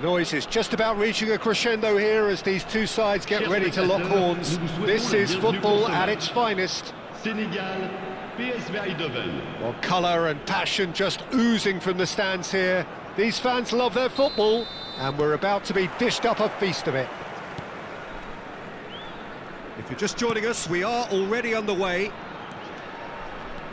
Noise is just about reaching a crescendo here as these two sides get ready to lock horns. This is football at its finest. Sénégal, PSV Eindhoven. Well, colour and passion just oozing from the stands here. These fans love their football, and we're about to be dished up a feast of it. If you're just joining us, we are already underway.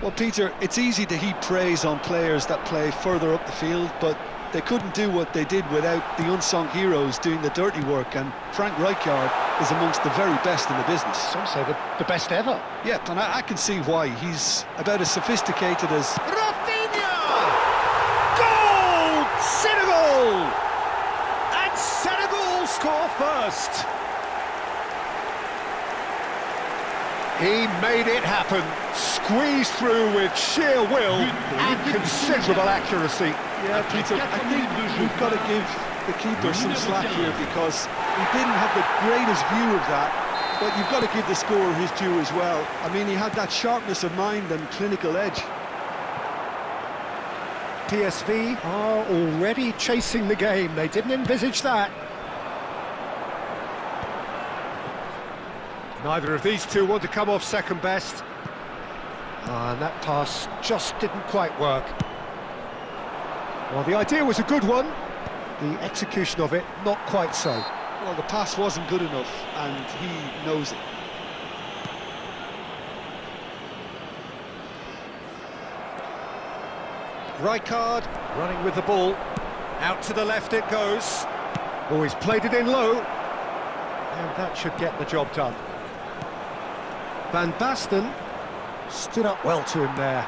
Well, Peter, it's easy to heap praise on players that play further up the field, but they couldn't do what they did without the unsung heroes doing the dirty work, and Frank Rijkaard is amongst the very best in the business. Some say the best ever. Yeah, and I can see why. He's about as sophisticated as... Rafinha! Goal! Senegal! And Senegal score first. He made it happen, squeezed through with sheer will and considerable accuracy. Yeah, Peter, I think we've got to give the keeper some slack here because he didn't have the greatest view of that, but you've got to give the scorer his due as well. I mean, he had that sharpness of mind and clinical edge. PSV are already chasing the game. They didn't envisage that. Neither of these two want to come off second best. And that pass just didn't quite work. Well, the idea was a good one. The execution of it, not quite so. Well, the pass wasn't good enough, and he knows it. Rijkaard running with the ball. Out to the left it goes. Oh, he's played it in low. And that should get the job done. Van Basten stood up well to him there.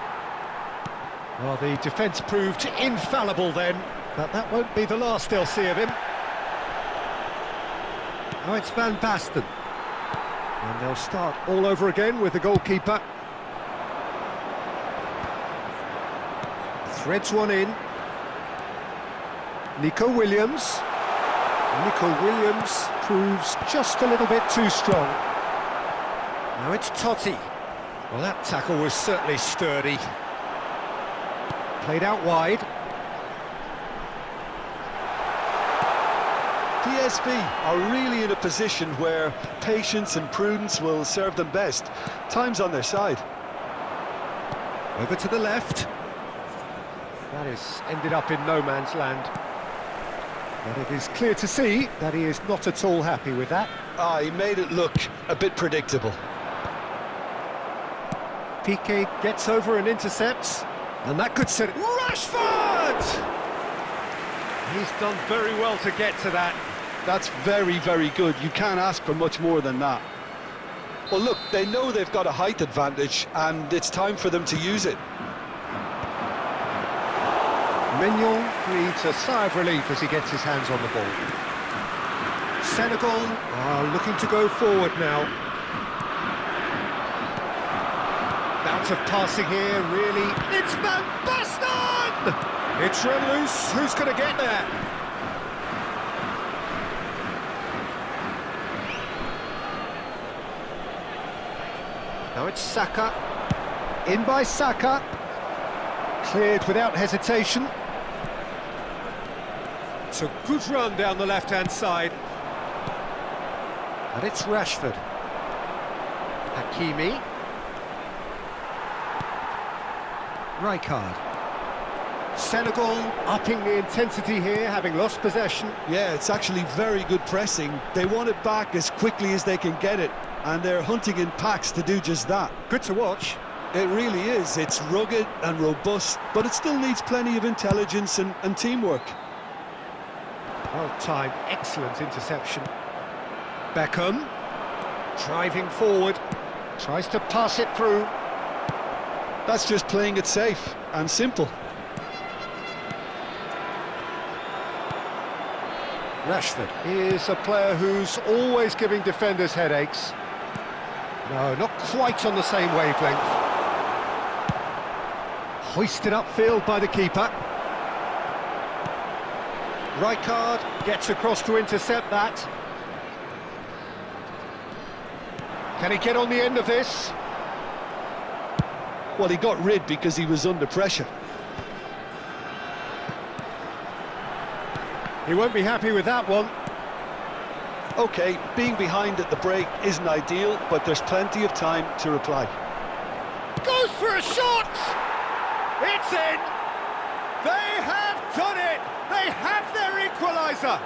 Well, the defence proved infallible then, but that won't be the last they'll see of him. Now it's Van Basten. And they'll start all over again with the goalkeeper. Threads one in. Nico Williams. Nico Williams proves just a little bit too strong. Now it's Totti. Well, that tackle was certainly sturdy. Played out wide. PSV are really in a position where patience and prudence will serve them best. Time's on their side. Over to the left. That has ended up in no man's land. But it is clear to see that he is not at all happy with that. He made it look a bit predictable. Piqué gets over and intercepts, and that could set it. Rashford! He's done very well to get to that. That's very, very good. You can't ask for much more than that. Well, look, they know they've got a height advantage, and it's time for them to use it. Mignon breathes a sigh of relief as he gets his hands on the ball. Senegal are looking to go forward now. Bout of passing here, really. It's Van Basten! It's run loose. Who's going to get there? Now it's Saka. In by Saka. Cleared without hesitation. It's a good run down the left-hand side. And it's Rashford. Hakimi. Rijkaard. Senegal upping the intensity here, having lost possession. Yeah, it's actually very good pressing. They want it back as quickly as they can get it, and they're hunting in packs to do just that. Good to watch. It really is. It's rugged and robust, but it still needs plenty of intelligence and teamwork. Well-timed, excellent interception. Beckham, driving forward, tries to pass it through. That's just playing it safe and simple. Rashford is a player who's always giving defenders headaches. No, not quite on the same wavelength. Hoisted upfield by the keeper. Rijkaard gets across to intercept that. Can he get on the end of this? Well, he got rid because he was under pressure. He won't be happy with that one. OK, being behind at the break isn't ideal, but there's plenty of time to reply. Goes for a shot! It's in! They have done it! They have their equaliser!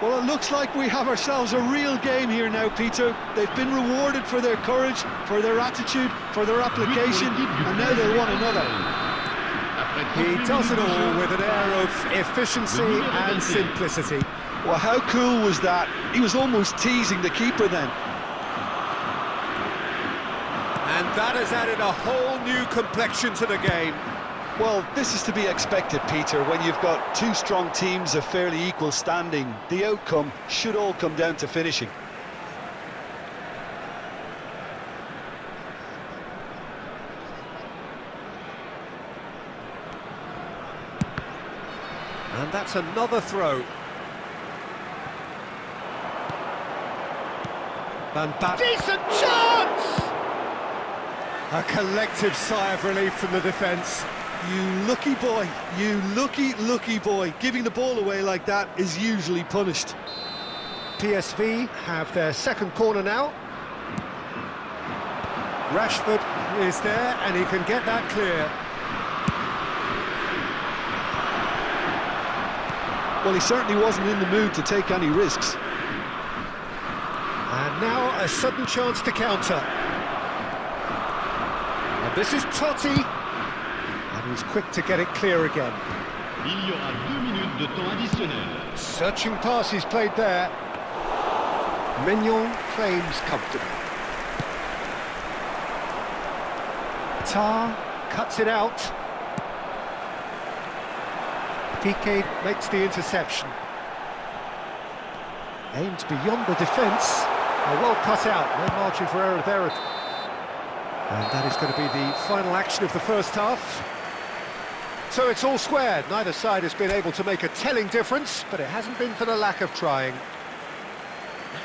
Well, it looks like we have ourselves a real game here now, Peter. They've been rewarded for their courage, for their attitude, for their application, and now they want another. He does it all with an air of efficiency and simplicity. Well, how cool was that? He was almost teasing the keeper then. And that has added a whole new complexion to the game. Well, this is to be expected, Peter, when you've got two strong teams of fairly equal standing. The outcome should all come down to finishing. And that's another throw. Van Basten. Decent chance! A collective sigh of relief from the defence. You lucky boy, you lucky boy. Giving the ball away like that is usually punished. PSV have their second corner now. Rashford is there and he can get that clear. Well, he certainly wasn't in the mood to take any risks. And now a sudden chance to counter. And this is Totti. And he's quick to get it clear again. Il y aura 2 minutes de temps additionnel. Searching pass he's played there. Mignon claims comfortably. Tar cuts it out. Piqué makes the interception. Aimed beyond the defence. Well cut out, no margin for error there. And that is going to be the final action of the first half. So it's all squared. Neither side has been able to make a telling difference, but it hasn't been for the lack of trying.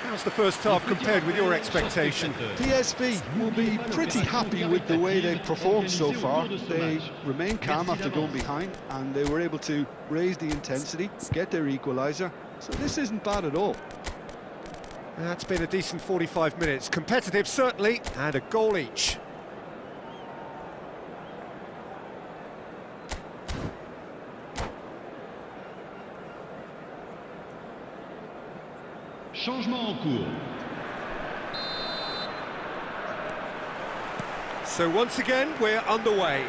How's the first half compared with your expectation? PSV will be pretty happy with the way they've performed so far. They remain calm after going behind, and they were able to raise the intensity, get their equaliser. So this isn't bad at all. That's been a decent 45 minutes. Competitive, certainly, and a goal each. Changement en cours. So once again, we're underway.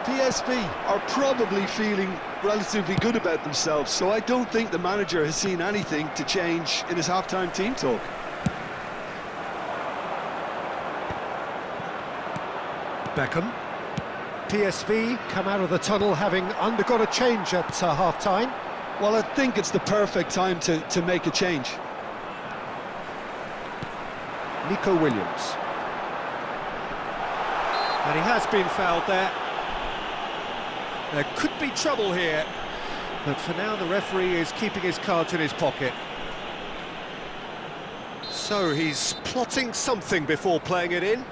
PSV are probably feeling relatively good about themselves, so I don't think the manager has seen anything to change in his half-time team talk. Beckham. PSV come out of the tunnel having undergone a change at half-time. Well, I think it's the perfect time to make a change. Nico Williams. And he has been fouled there. There could be trouble here, but for now the referee is keeping his cards in his pocket. So he's plotting something before playing it in.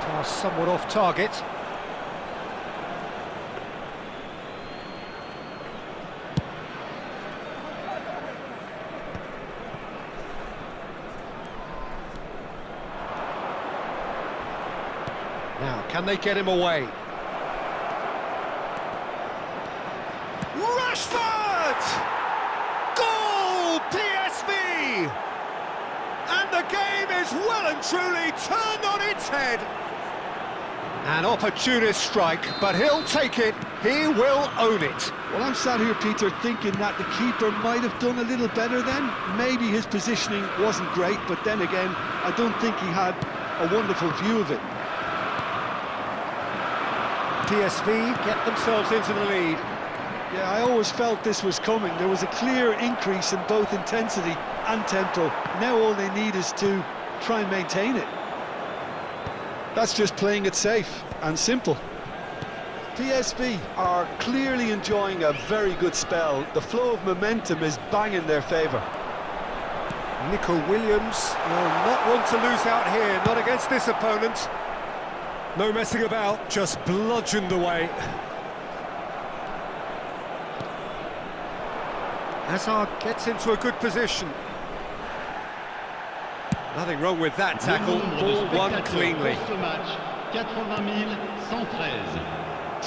Pass somewhat off target. Now, can they get him away? Rashford! Goal, PSV! And the game is well and truly turned on its head. An opportunist strike, but he'll take it. He will own it. Well, I'm sat here, Peter, thinking that the keeper might have done a little better then. Maybe his positioning wasn't great, but then again, I don't think he had a wonderful view of it. PSV get themselves into the lead. Yeah, I always felt this was coming. There was a clear increase in both intensity and tempo. Now all they need is to try and maintain it. That's just playing it safe and simple. PSV are clearly enjoying a very good spell. The flow of momentum is bang in their favour. Nico Williams, well, not one to lose out here, not against this opponent. No messing about, just bludgeoned away. Hazard gets into a good position. Nothing wrong with that tackle, ball won cleanly.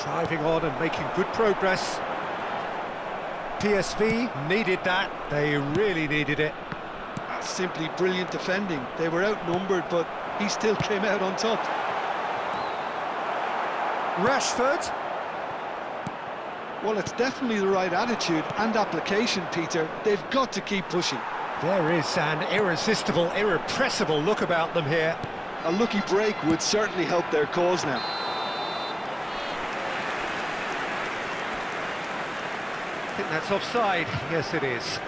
Driving on and making good progress. PSV needed that, they really needed it. Simply brilliant defending. They were outnumbered, but he still came out on top. Rashford. Well, it's definitely the right attitude and application, Peter. They've got to keep pushing. There is an irresistible, irrepressible look about them here. A lucky break would certainly help their cause now. I think that's offside. Yes, it is.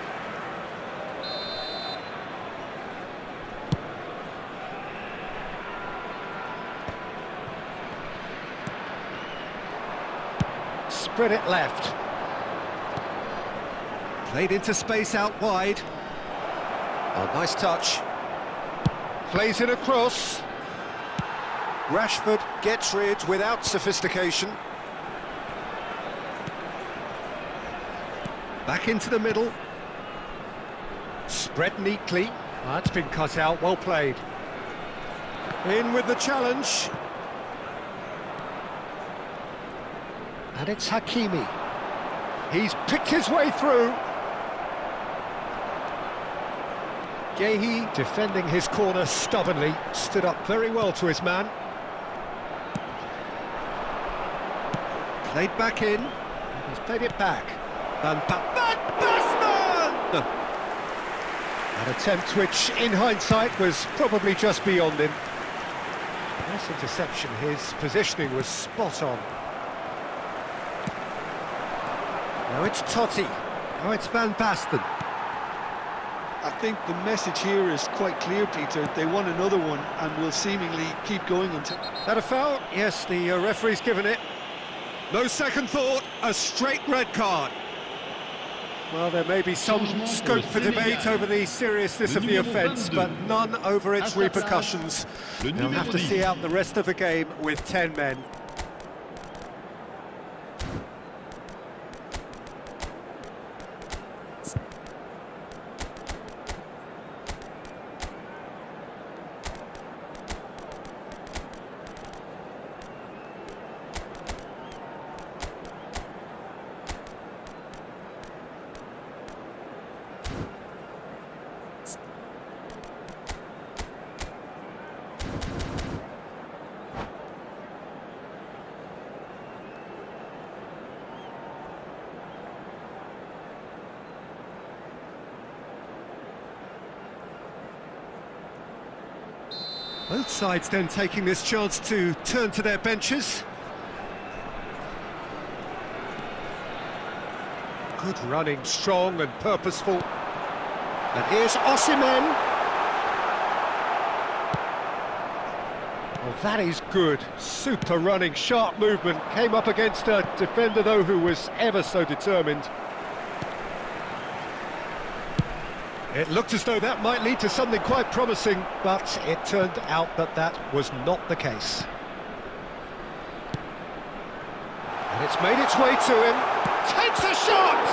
Spread it left. Played into space out wide. Oh, nice touch. Plays it across. Rashford gets rid without sophistication. Back into the middle. Spread neatly. That's been cut out, well played. In with the challenge. And it's Hakimi. He's picked his way through. Gehi defending his corner stubbornly, stood up very well to his man. Played back in, he's played it back. Van Basten! An attempt which, in hindsight, was probably just beyond him. Nice interception, his positioning was spot on. Now it's Totti, now it's Van Basten. I think the message here is quite clear, Peter. They want another one and will seemingly keep going until... That a foul? Yes, the referee's given it. No second thought, a straight red card. Well, there may be some scope for debate over the seriousness of the offence, but none over its repercussions. They'll have to see out the rest of the game with 10 men. Both sides then taking this chance to turn to their benches. Good running, strong and purposeful. And here's Osimhen. Well, that is good. Super running, sharp movement. Came up against a defender, though, who was ever so determined. It looked as though that might lead to something quite promising, but it turned out that that was not the case. And it's made its way to him. Takes a shot!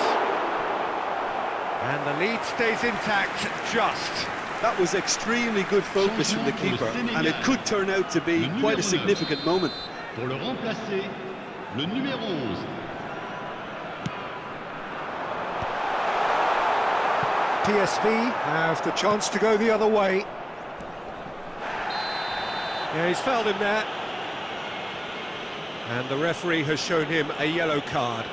And the lead stays intact, just. That was extremely good focus from the keeper, and it could turn out to be quite a significant moment. Pour le remplacer, le numéro 11. PSV have the chance to go the other way. Yeah, he's fouled him there. And the referee has shown him a yellow card.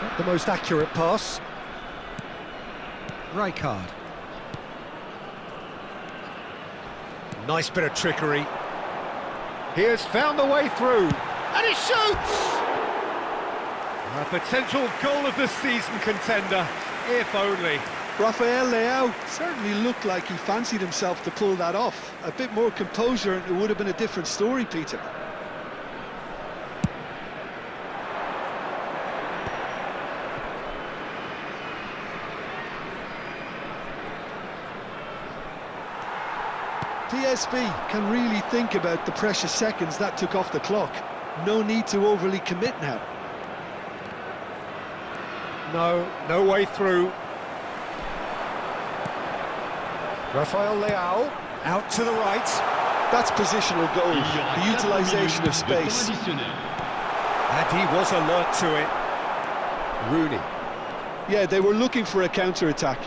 Not the most accurate pass. Rijkaard. Nice bit of trickery. He has found the way through, and he shoots! A potential goal of the season contender, if only. Rafael Leao certainly looked like he fancied himself to pull that off. A bit more composure and it would have been a different story, Peter. PSV can really think about the precious seconds that took off the clock. No need to overly commit now. No way through. Rafael Leao, out to the right. That's positional goal, Il y aura the 4 utilisation minutes of de temps space. additionnel. And he was alert to it. Rooney. Yeah, they were looking for a counter-attack.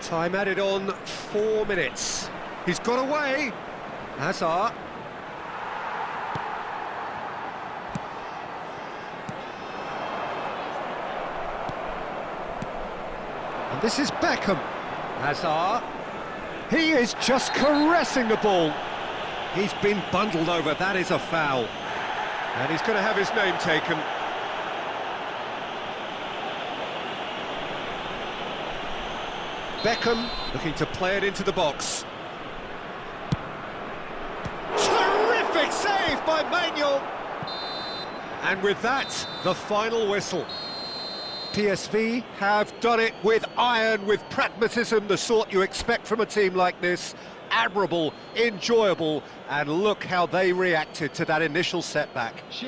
Time added on 4 minutes. He's got away. Hazard. And this is Beckham. Hazard. He is just caressing the ball. He's been bundled over. That is a foul. And he's going to have his name taken. Beckham looking to play it into the box. Terrific save by Manuel. And with that, the final whistle. PSV have done it with iron, with pragmatism, the sort you expect from a team like this. Admirable, enjoyable, and look how they reacted to that initial setback.